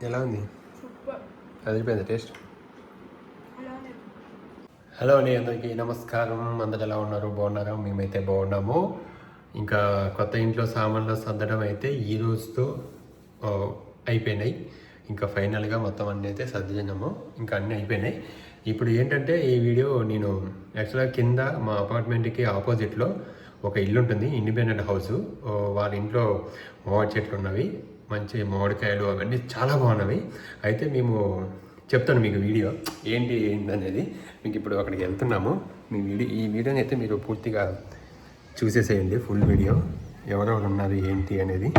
ఎలా ఉంది? అదిరిపోయింది టేస్ట్. హలో అండి, అందరికీ నమస్కారం. అందరు ఎలా ఉన్నారు? బాగున్నారా? మేమైతే బాగున్నాము. ఇంకా కొత్త ఇంట్లో సామాన్లు సర్దడం అయితే ఈ రోజుతో అయిపోయినాయి. ఇంకా ఫైనల్గా మొత్తం అన్నీ అయితే సర్దినాము. ఇంకా అన్నీ అయిపోయినాయి. ఇప్పుడు ఏంటంటే ఈ వీడియో నేను యాక్చువల్గా కింద మా అపార్ట్మెంట్కి ఆపోజిట్లో ఒక ఇల్లు ఉంటుంది, ఇండిపెండెంట్ హౌస్. వాళ్ళ ఇంట్లో మామిడి చెట్లు ఉన్నవి, మంచి మామిడికాయలు అవన్నీ చాలా బాగున్నవి. అయితే మేము చెప్తాను మీకు వీడియో ఏంటి అనేది. మీకు ఇప్పుడు అక్కడికి వెళ్తున్నాము. ఈ వీడియోని అయితే మీరు పూర్తిగా చూసేసేయండి, ఫుల్ వీడియో. ఎవరెవరు ఉన్నారు ఏంటి అనేది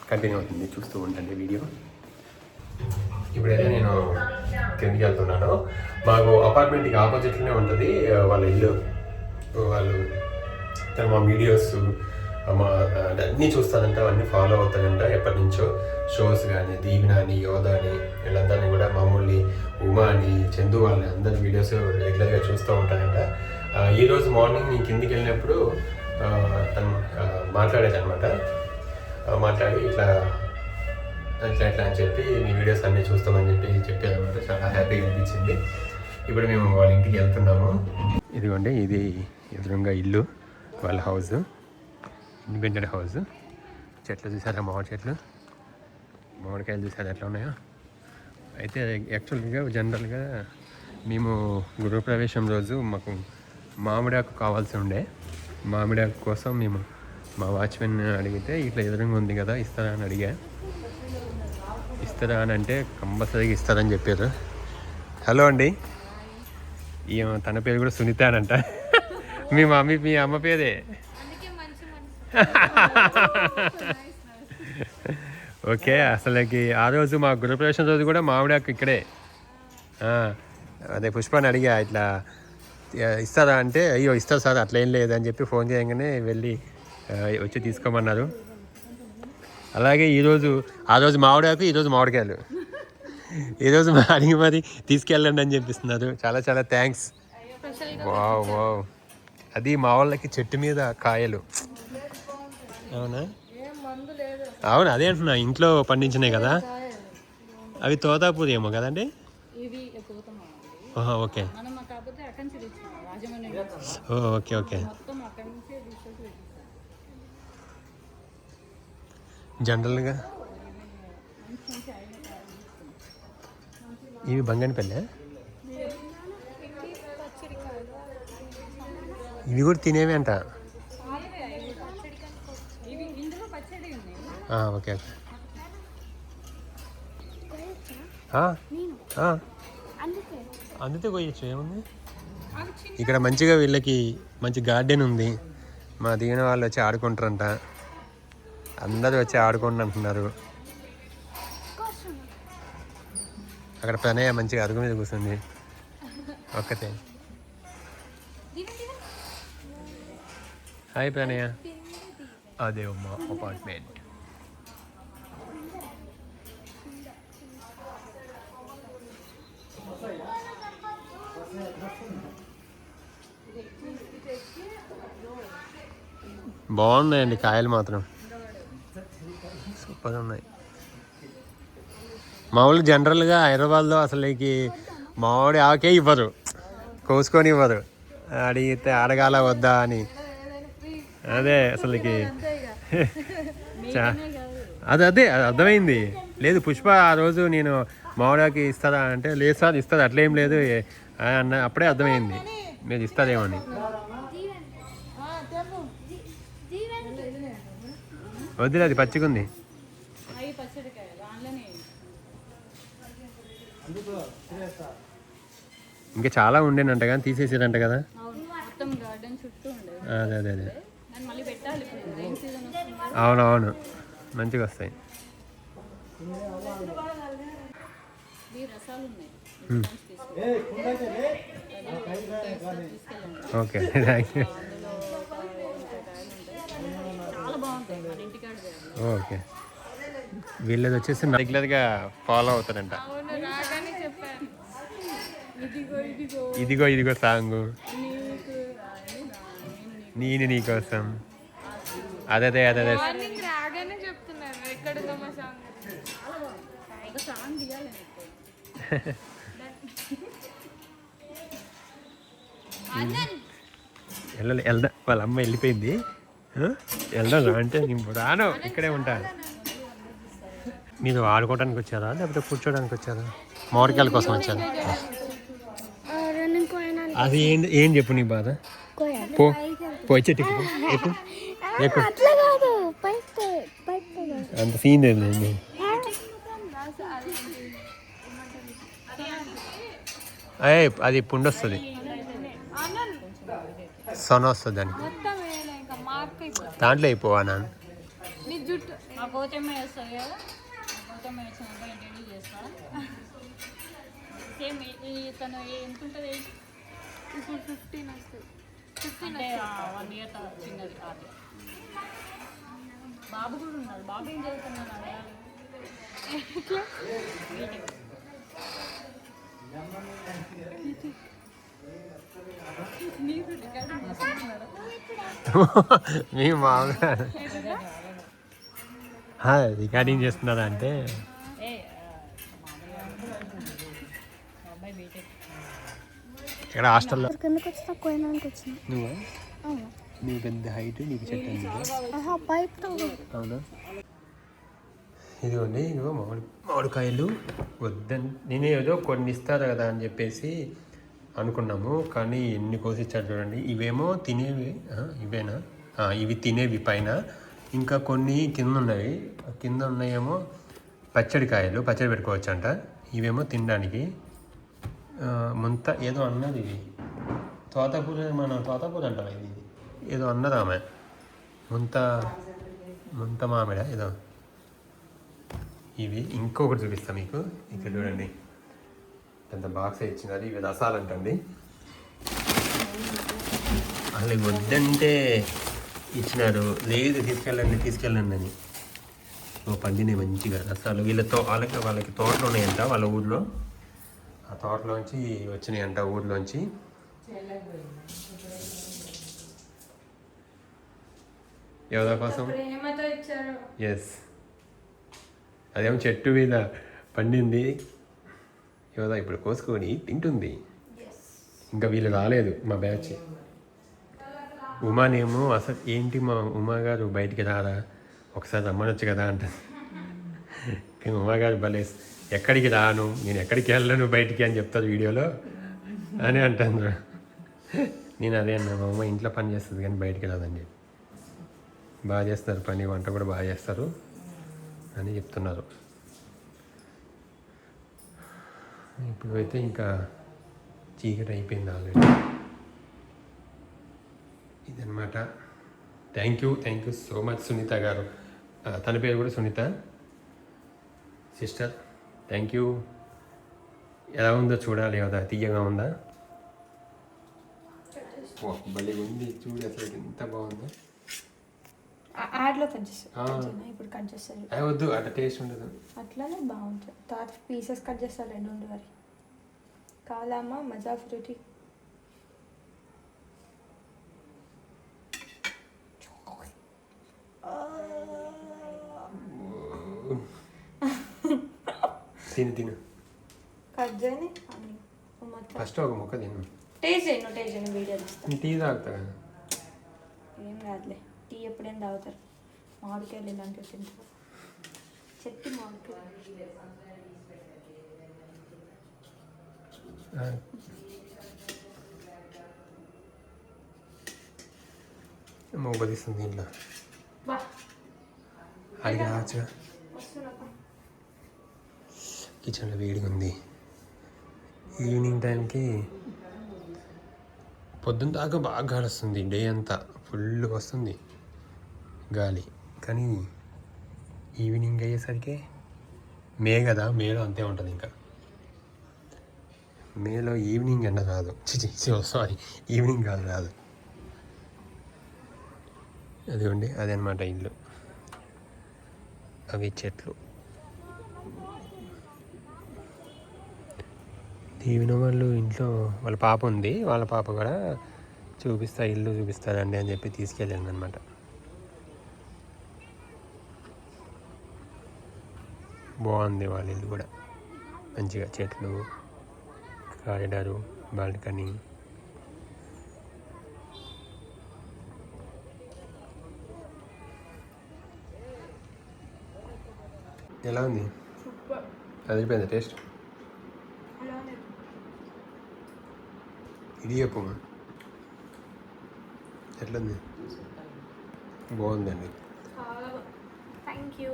కంటిన్యూ అవుతుంది, చూస్తూ ఉండండి వీడియో. ఇప్పుడైతే నేను కిందికి వెళ్తున్నాను. మాకు అపార్ట్మెంట్కి ఆపోజిట్లోనే ఉంటుంది వాళ్ళ ఇల్లు. వాళ్ళు మా వీడియోస్ అన్నీ చూస్తానంట, అవన్నీ ఫాలో అవుతానంట ఎప్పటి నుంచో. షోస్ కానీ దీవెన అని, యోధ అని, వీళ్ళందరినీ కూడా మామూలు ఉమా అని, చందు వాళ్ళని అందరి వీడియోస్ రెగ్యులర్గా చూస్తూ ఉంటానంట. ఈరోజు మార్నింగ్ నేను కిందికి వెళ్ళినప్పుడు తను మాట్లాడేదనమాట. మాట్లాడి ఇట్లా అని చెప్పి మీ వీడియోస్ అన్నీ చూస్తామని చెప్పారనమాట. చాలా హ్యాపీగా అనిపించింది. ఇప్పుడు మేము వాళ్ళ ఇంటికి వెళ్తున్నాము. ఇదిగోండి, ఇది ఎదురుగా ఇల్లు, వాళ్ళ హౌస్, ఇండిపెండెంట్ హౌస్. చెట్లు చూసారా? మామిడి చెట్లు, మామిడికాయలు చూసారా ఎట్లా ఉన్నాయో. అయితే యాక్చువల్గా జనరల్గా మేము గృహప్రవేశం రోజు మాకు మామిడాకు కావాల్సి ఉండే. మామిడాకు కోసం మేము మా వాచ్మెన్ అడిగితే ఇట్లా ఎదురుగా ఉంది కదా, ఇస్తారా అని అడిగా. ఇస్తారా అని అంటే కంపల్సరీగా ఇస్తారని చెప్పారు. హలో అండి, తన పేరు కూడా సునీత అనంట. మీ అమ్మ పేరే. ఓకే, అసలుకి ఆ రోజు మా గృహప్రవేశం రోజు కూడా మామిడాకు ఇక్కడే. అదే పుష్పాన్ని అడిగా ఇట్లా ఇస్తారా అంటే, అయ్యో ఇస్తారు సార్ అట్లా ఏం లేదని చెప్పి ఫోన్ చేయగానే వెళ్ళి వచ్చి తీసుకోమన్నారు. అలాగే ఆ రోజు మామిడాకు, ఈరోజు మామిడికాయలు. ఈరోజు అడిగి మరి తీసుకెళ్ళండి అని చెప్పిస్తున్నారు. చాలా చాలా థ్యాంక్స్. వావ్ వావ్, అది మా వాళ్ళకి చెట్టు మీద కాయలు. అవునా? అవును, అదే అంటున్నా, ఇంట్లో పండించినాయి కదా అవి. తోతాపూరి ఏమో కదండి. Okay okay okay. జనరల్గా ఇవి బంగనపల్లె, ఇవి కూడా తినేవి అంట. Okay okay. అందుకే కొయ్యచ్చు, ఏముంది. ఇక్కడ మంచిగా వీళ్ళకి మంచి గార్డెన్ ఉంది. మా దీవెన వాళ్ళు వచ్చి ఆడుకుంటారంట. అందరూ వచ్చి ఆడుకోండి అంటున్నారు. అక్కడ ప్రణయ మంచిగా అరుగు మీద కూర్చుంది ఒక్కతే. హాయ్ ప్రణయ. అదే మా అపార్ట్మెంట్. బాగున్నాయండి కాయలు మాత్రం, సూపర్ ఉన్నాయి. మామూలుగా జనరల్గా హైదరాబాద్లో అసలుకి మామిడి ఆకే ఇవ్వరు, కోసుకొని ఇవ్వరు. అడిగితే అడగాల వద్దా అని. అదే అసలుకి అదే అర్థమైంది. లేదు పుష్ప ఆ రోజు నేను మామిడాకి ఇస్తారా అంటే, లేదు సార్ ఇస్తుంది అట్లేం లేదు అన్న. అప్పుడే అర్థమైంది మీరు ఇస్తారేమో అని. వద్దులే, అది పచ్చిగుంది. ఇంకా చాలా ఉండేనంట కానీ తీసేసారంట కదా. అదే అదే అదే, అవునవును, మంచిగా వస్తాయి. Okay, thank you. ఓకే, వీళ్ళది వచ్చేసి రెగ్యులర్గా ఫాలో అవుతారంట. ఇదిగో ఇదిగో సాంగు, నేను నీకోసం. అదే అదే అదే అడుగుతున్నారు ఎక్కడుందో మా సాంగ్ సాంగ్ తీయాలి వెళ్దా వాళ్ళ అమ్మ వెళ్ళిపోయింది వెళ్దాం అంటే నేను రాను ఇక్కడే ఉంటాను. మీరు ఆడుకోవడానికి వచ్చారా లేకపోతే కూర్చోడానికి వచ్చారా? మామిడికాయల కోసం వచ్చారా? అది ఏం చెప్పు నీ బాధ. పోయి చెట్టు అంత సీన్ లేదు. అది పుండు వస్తుంది, సొన వస్తుంది దానికి. దాంట్లో అయిపోవా నాన్న ఇప్పుడు 15 వస్తుంది. 1 year చిన్నది కాదు. బాబు కూడా ఉన్నాడు. బాబు ఏం చదువుతున్నాడు? మీ మామూలుగా రికార్డింగ్ చేస్తున్నారా అంటే ఇక్కడ హాస్టల్లో నువ్వు నీ పెద్ద హైట్ నీకు చెట్టు అవునా? ఇదిగోండి ఇదిగో మామిడికాయలు వద్దని నేను ఏదో కొన్ని ఇస్తారు కదా అని చెప్పేసి అనుకున్నాము, కానీ ఎన్ని కోసి ఇచ్చారు చూడండి. ఇవేమో తినేవి, ఇవేనా? ఇవి తినేవి పైన, ఇంకా కొన్ని కింద ఉన్నాయి. కింద ఉన్నాయేమో పచ్చడి పెట్టుకోవచ్చు అంట. ఇవేమో తినడానికి. ముంత ఏదో అన్నది, ఇది తోతపూర, మన తోతపూర అంటాం. ఇది ఏదో అన్నది ఆమె, ముంత మామిడ ఏదో. ఇవి ఇంకొకటి చూపిస్తాను మీకు. ఇక్కడ చూడండి పెద్ద బాక్స్ ఇచ్చినారు. ఇవి రసాలంటండి. అసలు వద్దంటే ఇచ్చినారు, లేదు తీసుకెళ్ళండి అని. పండినాయి మంచిగా రసాలు. వాళ్ళకి తోటలు ఉన్నాయంట వాళ్ళ ఊళ్ళో. ఆ తోటలోంచి వచ్చినాయంట ఊర్లోంచి. ఎవరి కోసం? ఎస్, అదేమో చెట్టు మీద పండింది. యోదా ఇప్పుడు కోసుకొని తింటుంది. ఇంకా వీళ్ళు రాలేదు మా బ్యాచ్. ఉమానేమో అసలు ఏంటి మా ఉమా గారు బయటికి రారా, ఒకసారి రమ్మనొచ్చు కదా అంటారు. కానీ ఉమా గారు భలే, ఎక్కడికి రాను నేను, ఎక్కడికి వెళ్ళను బయటికి అని చెప్తారు వీడియోలో అని అంటాను. నేను అదే అన్నా, మా అమ్మ ఇంట్లో పని చేస్తుంది కానీ బయటికి రాదని చెప్పి. బాగా చేస్తున్నారు పని, వంట కూడా బాగా చేస్తారు అని చెప్తున్నారు. ఇప్పుడు అయితే ఇంకా చీకటి అయిపోయింది ఆల్రెడీ. ఇదన్నమాట. Thank you so much Sunitha garu. తన పేరు కూడా సునీత సిస్టర్. Thank you. ఎలా ఉందో చూడాలి కదా, తీయగా ఉందా? భలే ఉంది చూడు, అసలు ఎంత బాగుందో. యాడ్లో కట్ చేస్తాను, ఇప్పుడు కట్ చేస్తాను. వద్దు, అట్లా టేస్ట్ ఉండదు. అట్లానే బాగుంటుంది. తర్వాత పీసెస్ కట్ చేస్తారు, 2 ఉండి వరి కావాలమ్మా. మజా ఫ్రూటీ తిను కట్ చేయని ఫస్ట్ ఒక ముక్క తిను. టేస్ట్ చేయను వీడియో తీస్తాను. టీ తాగుతా కదా. ఏం రాదులే, టీ ఎప్పుడైనా తాగుతారు. మామిడికాయలు ఇలాంటివి తింటారు. చెట్టు మామిడికాయలు మోబదిస్తుంది దీంట్లో. అడిగి రావచ్చుగా. కిచెన్లో వేడిగా ఉంది. ఈవినింగ్ టైంకి పొద్దున్న దాకా బాగా గాలి వస్తుంది, డే అంతా ఫుల్గా వస్తుంది గాలి. కానీ ఈవినింగ్ అయ్యేసరికి మే కదా, మేలో అంతే ఉంటుంది. ఇంకా మేలో ఈవినింగ్ ఎండ రాదు. సారీ, ఈవినింగ్ గాలి రాదు. అదిగోండి, అదనమాట ఇల్లు. అవి చెట్లు. దీవెన వాళ్ళు ఇంట్లో వాళ్ళ పాప ఉంది, వాళ్ళ పాప కూడా ఇల్లు చూపిస్తారండి అని చెప్పి తీసుకెళ్ళాను అనమాట. బాగుంది వాళ్ళ ఇల్లు కూడా, మంచిగా చెట్లు, కారిడారు, బాల్కనీ. ఎలా ఉంది? సూపర్. అదిరిపోయింది టేస్ట్. అలా లేదు. ఇది చెప్పు ఎట్లుంది? బాగుందండి. చాలా థ్యాంక్ యూ.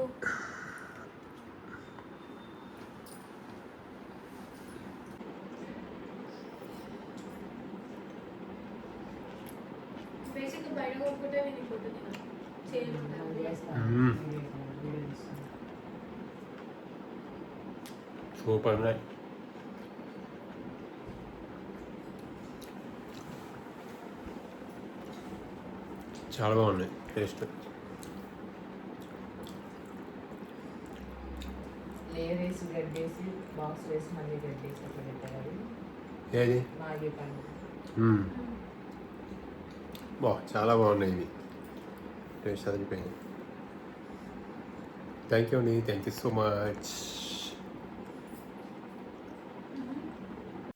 బేసిక్గా బయట కొనుక్కుంటే నేను ఇప్పుడు సేమ్ సూపర్ ఉన్నాయి. చాలా బాగున్నాయి టేస్ట్. లేయర్ వేసి గడ్డేసి బాక్స్ వేసి మళ్ళీ గడ్డేసి అట్లా పెట్టారు. ఏది? మాగే పండు. చాలా బాగున్నాయి ఇవి, టేస్ట్ అదిరిపోయింది. థ్యాంక్ యూ అండి, థ్యాంక్ యూ సో మచ్.